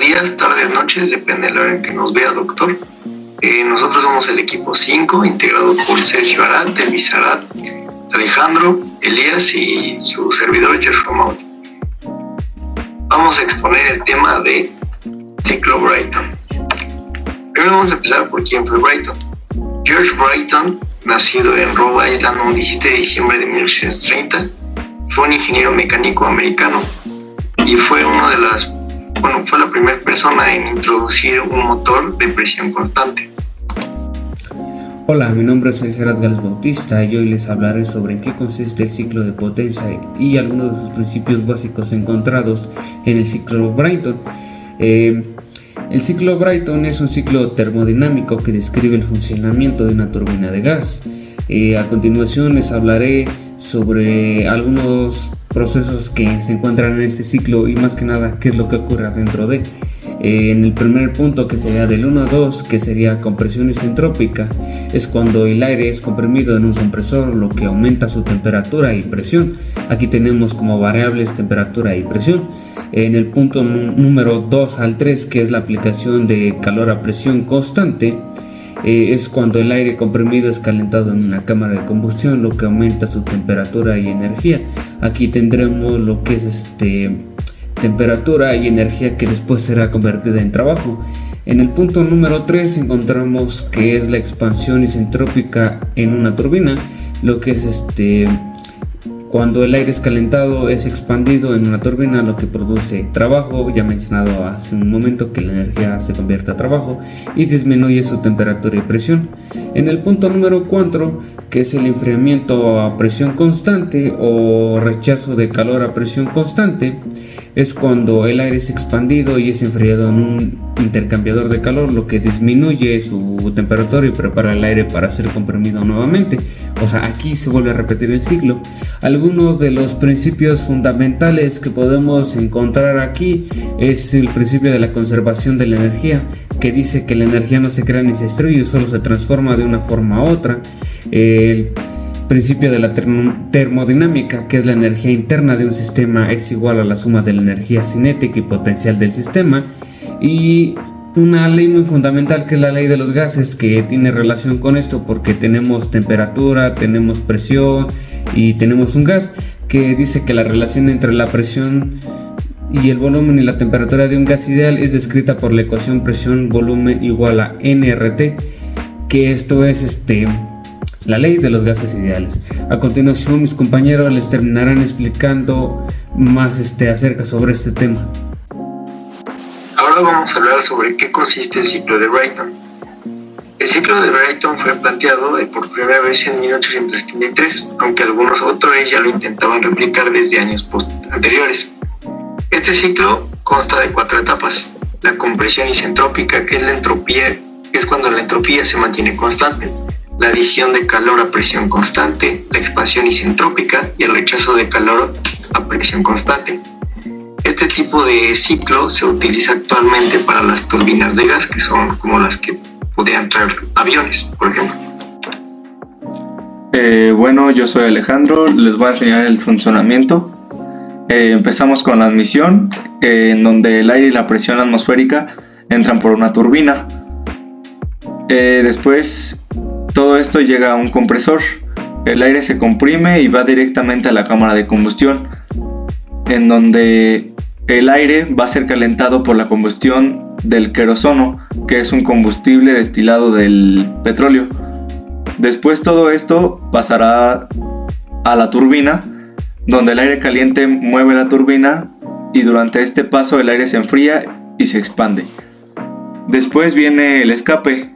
días, tardes, noches, depende de la hora en que nos vea, doctor. Nosotros somos el equipo 5, integrado por Sergio Arad, Elvis Arad, Alejandro, Elías y su servidor Joshua Mauri. Vamos a exponer el tema de ciclo Brighton. Primero vamos a empezar por quién fue Brighton. George Brighton, nacido en Rhode Island un 17 de diciembre de 1830, fue un ingeniero mecánico americano y fue fue la primera persona en introducir un motor de presión constante. Hola, mi nombre es Gerard Gales Bautista y hoy les hablaré sobre en qué consiste el ciclo de potencia y algunos de sus principios básicos encontrados en el ciclo Brighton. El ciclo Brighton es un ciclo termodinámico que describe el funcionamiento de una turbina de gas. A continuación les hablaré sobre algunos procesos que se encuentran en este ciclo y más que nada qué es lo que ocurre dentro de. En el primer punto, que sería del 1 a 2, que sería compresión isentrópica, es cuando el aire es comprimido en un compresor, lo que aumenta su temperatura y presión. Aquí tenemos como variables temperatura y presión. En el punto número 2 al 3, que es la aplicación de calor a presión constante, es cuando el aire comprimido es calentado en una cámara de combustión, lo que aumenta su temperatura y energía. Aquí tendremos lo que es temperatura y energía que después será convertida en trabajo. En el punto número 3 encontramos que es la expansión isentrópica en una turbina, lo que es cuando el aire es calentado es expandido en una turbina, lo que produce trabajo, ya mencionado hace un momento que la energía se convierte a trabajo y disminuye su temperatura y presión. En el punto número 4, que es el enfriamiento a presión constante o rechazo de calor a presión constante, es cuando el aire es expandido y es enfriado en un intercambiador de calor, lo que disminuye su temperatura y prepara el aire para ser comprimido nuevamente. O sea, aquí se vuelve a repetir el ciclo. Algunos de los principios fundamentales que podemos encontrar aquí es el principio de la conservación de la energía, que dice que la energía no se crea ni se destruye, solo se transforma de una forma a otra. El principio de la termodinámica, que es la energía interna de un sistema es igual a la suma de la energía cinética y potencial del sistema, y una ley muy fundamental que es la ley de los gases, que tiene relación con esto porque tenemos temperatura, tenemos presión y tenemos un gas, que dice que la relación entre la presión y el volumen y la temperatura de un gas ideal es descrita por la ecuación presión-volumen igual a nRT, que esto es la ley de los gases ideales. A continuación mis compañeros les terminarán explicando más acerca sobre este tema. Ahora vamos a hablar sobre qué consiste el ciclo de Brighton. El ciclo de Brighton fue planteado por primera vez en 1873, aunque algunos autores ya lo intentaban replicar desde años anteriores. Este ciclo consta de 4 etapas: la compresión isentrópica, que es la entropía, que es cuando la entropía se mantiene constante; la adición de calor a presión constante; la expansión isentrópica y el rechazo de calor a presión constante. Este tipo de ciclo se utiliza actualmente para las turbinas de gas, que son como las que podrían traer aviones, por ejemplo. Bueno, yo soy Alejandro, les voy a enseñar el funcionamiento. Empezamos con la admisión, en donde el aire y la presión atmosférica entran por una turbina. Después todo esto llega a un compresor. El aire se comprime y va directamente a la cámara de combustión, en donde el aire va a ser calentado por la combustión del querosono, que es un combustible destilado del petróleo. Después todo esto pasará a la turbina, donde el aire caliente mueve la turbina y durante este paso el aire se enfría y se expande. Después viene el escape,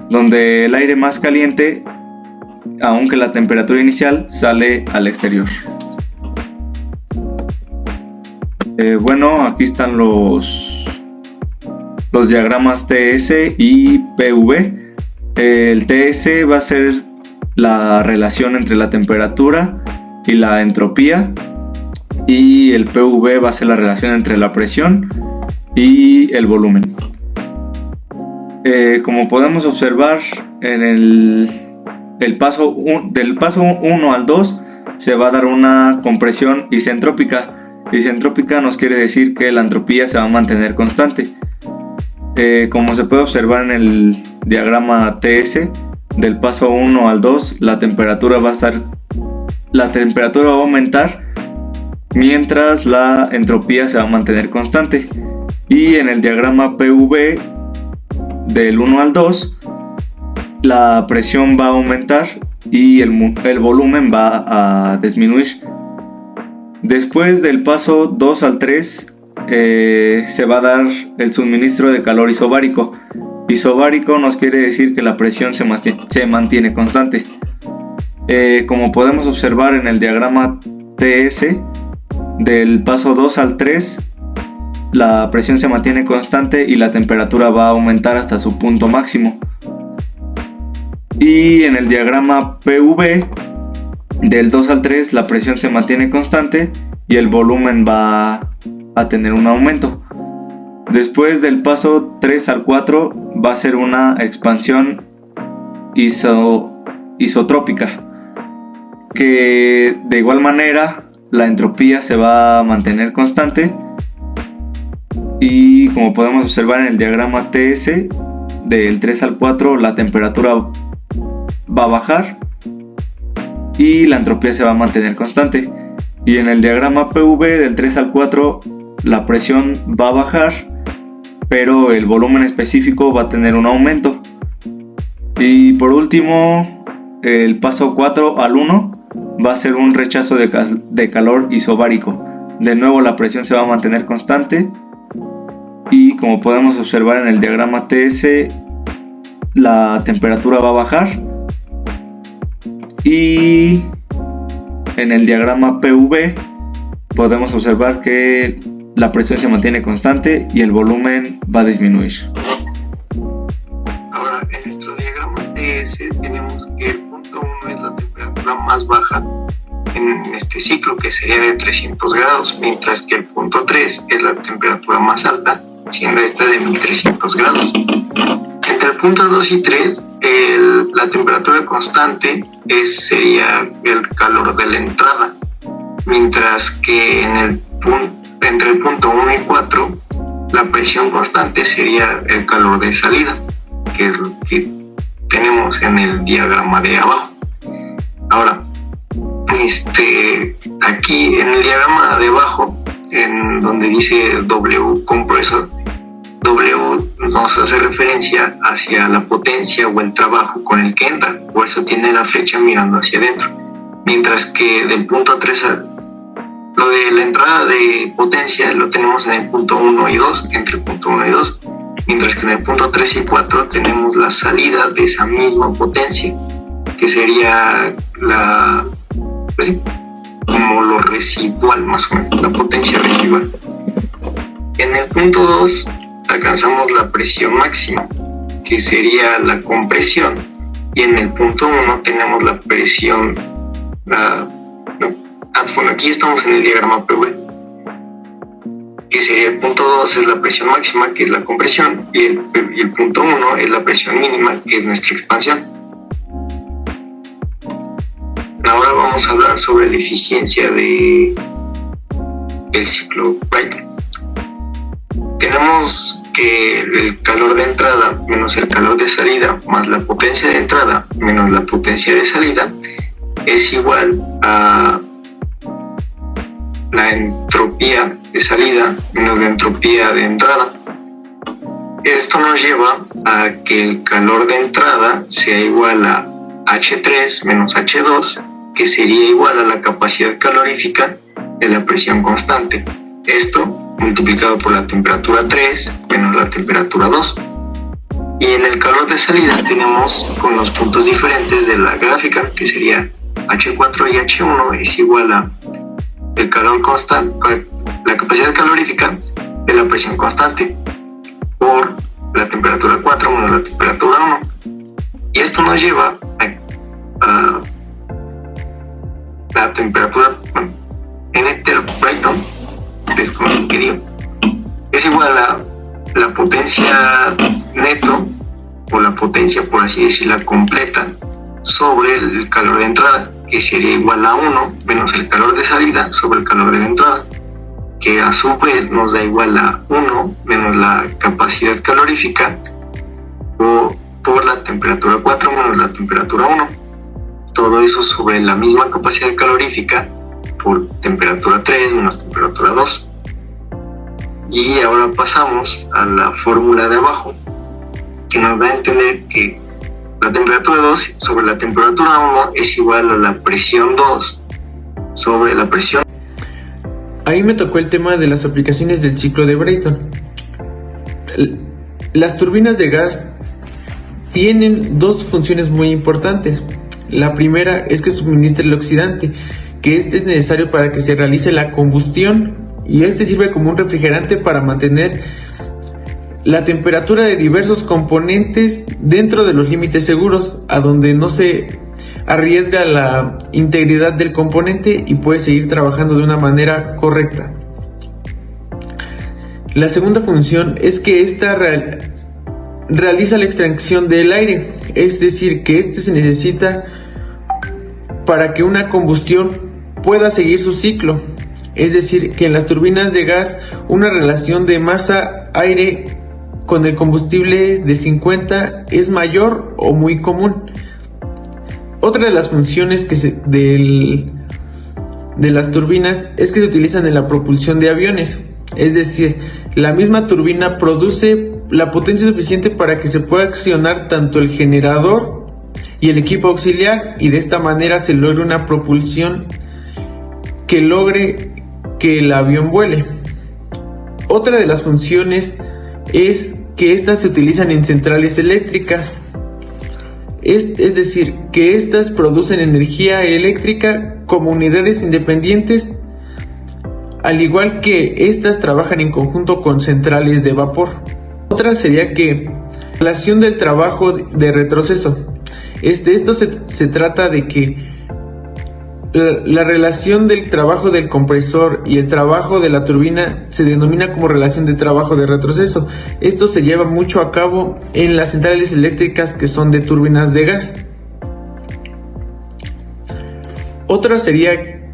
donde el aire más caliente, aunque la temperatura inicial, sale al exterior. Bueno, aquí están los diagramas TS y PV. El TS va a ser la relación entre la temperatura y la entropía, y el PV va a ser la relación entre la presión y el volumen. Como podemos observar en del paso 1 al 2 se va a dar una compresión isentrópica. Isentrópica nos quiere decir que la entropía se va a mantener constante. Como se puede observar en el diagrama TS, del paso 1 al 2, la temperatura va a aumentar mientras la entropía se va a mantener constante. Y en el diagrama PV, del 1 al 2, la presión va a aumentar y el volumen va a disminuir. Después del paso 2 al 3 se va a dar el suministro de calor isobárico. Isobárico nos quiere decir que la presión se mantiene constante. Como podemos observar en el diagrama TS, del paso 2 al 3, la presión se mantiene constante y la temperatura va a aumentar hasta su punto máximo. Y en el diagrama PV, del 2 al 3, la presión se mantiene constante y el volumen va a tener un aumento. Después del paso 3 al 4 va a ser una expansión isotrópica, que de igual manera la entropía se va a mantener constante. Y como podemos observar en el diagrama TS, del 3 al 4 la temperatura va a bajar y la entropía se va a mantener constante. Y en el diagrama PV, del 3 al 4, la presión va a bajar, pero el volumen específico va a tener un aumento. Y por último, el paso 4 al 1 va a ser un rechazo de calor isobárico. De nuevo la presión se va a mantener constante y como podemos observar en el diagrama TS, la temperatura va a bajar. Y en el diagrama PV podemos observar que la presión se mantiene constante y el volumen va a disminuir. Ahora, en nuestro diagrama TS tenemos que el punto 1 es la temperatura más baja en este ciclo, que sería de 300 grados, mientras que el punto 3 es la temperatura más alta, siendo esta de 1300 grados. Entre el punto 2 y 3, la temperatura constante sería el calor de la entrada, mientras que entre el punto 1 y 4, la presión constante sería el calor de salida, que es lo que tenemos en el diagrama de abajo. Ahora, aquí en el diagrama de abajo, en donde dice W compresor, W nos hace referencia hacia la potencia o el trabajo con el que entra, por eso tiene la flecha mirando hacia adentro. Mientras que del punto 3 lo de la entrada de potencia lo tenemos en el punto 1 y 2, entre el punto 1 y 2, mientras que en el punto 3 y 4 tenemos la salida de esa misma potencia, que sería como lo residual, más o menos, la potencia residual. En el punto 2 alcanzamos la presión máxima, que sería la compresión, y en el punto 1 tenemos la presión, aquí estamos en el diagrama PV, que sería el punto 2 es la presión máxima, que es la compresión, y el punto 1 es la presión mínima, que es nuestra expansión. Ahora vamos a hablar sobre la eficiencia del ciclo Brayton. Tenemos que el calor de entrada menos el calor de salida más la potencia de entrada menos la potencia de salida es igual a la entropía de salida menos la entropía de entrada. Esto nos lleva a que el calor de entrada sea igual a H3 menos H2, que sería igual a la capacidad calorífica de la presión constante. Esto multiplicado por la temperatura 3 menos la temperatura 2. Y en el calor de salida tenemos con los puntos diferentes de la gráfica, que sería H4 y H1 es igual a el calor constante, la capacidad calorífica de la presión constante por la temperatura 4 menos la temperatura 1. Y esto nos lleva a la temperatura, Brayton, es como que digo, es igual a la potencia neto, o la potencia, por así decirla, completa, sobre el calor de entrada, que sería igual a 1 menos el calor de salida sobre el calor de la entrada, que a su vez nos da igual a 1 menos la capacidad calorífica por la temperatura 4 menos la temperatura 1. Todo eso sobre la misma capacidad calorífica por temperatura 3 menos temperatura 2. Y ahora pasamos a la fórmula de abajo, que nos da a entender que la temperatura 2 sobre la temperatura 1 es igual a la presión 2 sobre la presión. Ahí me tocó el tema de las aplicaciones del ciclo de Brayton. Las turbinas de gas tienen dos funciones muy importantes. La primera es que suministra el oxidante, que este es necesario para que se realice la combustión, y este sirve como un refrigerante para mantener la temperatura de diversos componentes dentro de los límites seguros, a donde no se arriesga la integridad del componente y puede seguir trabajando de una manera correcta. La segunda función es que esta realiza la extracción del aire, es decir, que este se necesita para que una combustión pueda seguir su ciclo. Es decir, que en las turbinas de gas una relación de masa-aire con el combustible de 50 es mayor o muy común. Otra de las funciones de las turbinas es que se utilizan en la propulsión de aviones. Es decir, la misma turbina produce la potencia suficiente para que se pueda accionar tanto el generador y el equipo auxiliar, y de esta manera se logra una propulsión que logre que el avión vuele. Otra de las funciones es que estas se utilizan en centrales eléctricas, es decir, que estas producen energía eléctrica como unidades independientes, al igual que estas trabajan en conjunto con centrales de vapor. Otra sería que la relación del trabajo de retroceso. Esto se trata de que la relación del trabajo del compresor y el trabajo de la turbina se denomina como relación de trabajo de retroceso. Esto se lleva mucho a cabo en las centrales eléctricas que son de turbinas de gas. Otra sería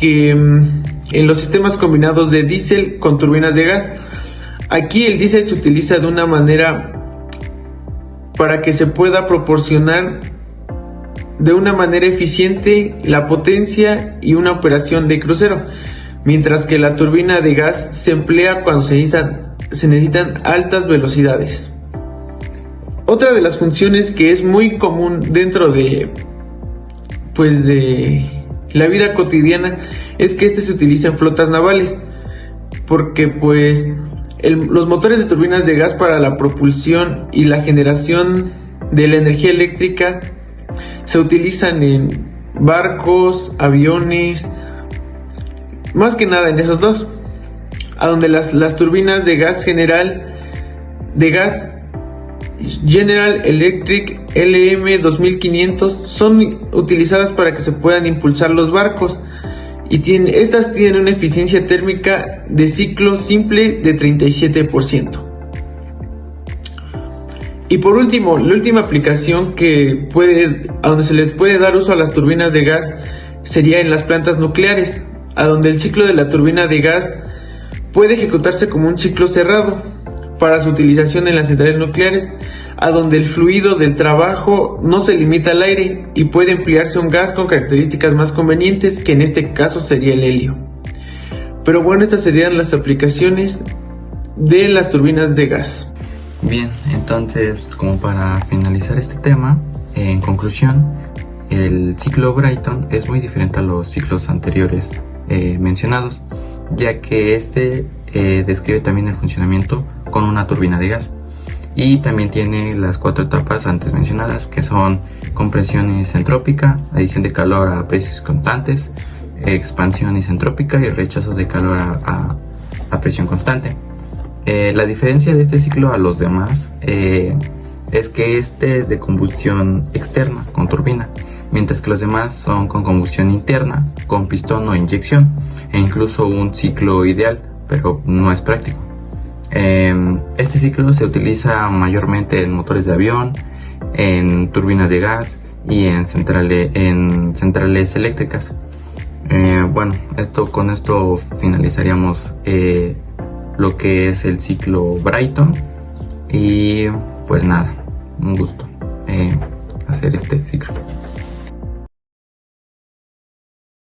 que en los sistemas combinados de diésel con turbinas de gas, aquí el diésel se utiliza de una manera para que se pueda proporcionar de una manera eficiente la potencia y una operación de crucero, mientras que la turbina de gas se emplea cuando se necesitan altas velocidades. Otra de las funciones que es muy común dentro de la vida cotidiana es que se utiliza en flotas navales, porque los motores de turbinas de gas para la propulsión y la generación de la energía eléctrica se utilizan en barcos, aviones, más que nada en esos dos, a donde las turbinas de gas General Electric LM2500 son utilizadas para que se puedan impulsar los barcos, y estas tienen una eficiencia térmica de ciclo simple de 37%. Y por último, la última aplicación a donde se le puede dar uso a las turbinas de gas sería en las plantas nucleares, a donde el ciclo de la turbina de gas puede ejecutarse como un ciclo cerrado para su utilización en las centrales nucleares, a donde el fluido del trabajo no se limita al aire y puede emplearse un gas con características más convenientes, que en este caso sería el helio. Pero bueno, estas serían las aplicaciones de las turbinas de gas. Bien, entonces, como para finalizar este tema, en conclusión, el ciclo Brayton es muy diferente a los ciclos anteriores mencionados, ya que describe también el funcionamiento con una turbina de gas, y también tiene las 4 etapas antes mencionadas, que son compresión isentrópica, adición de calor a presios constantes, expansión isentrópica y rechazo de calor a presión constante. La diferencia de este ciclo a los demás es que este es de combustión externa con turbina, mientras que los demás son con combustión interna con pistón o inyección, e incluso un ciclo ideal, pero no es práctico. Este ciclo se utiliza mayormente en motores de avión, en turbinas de gas y en centrales eléctricas. Bueno, con esto finalizaríamos lo que es el ciclo Brayton. Y pues nada, un gusto hacer este ciclo.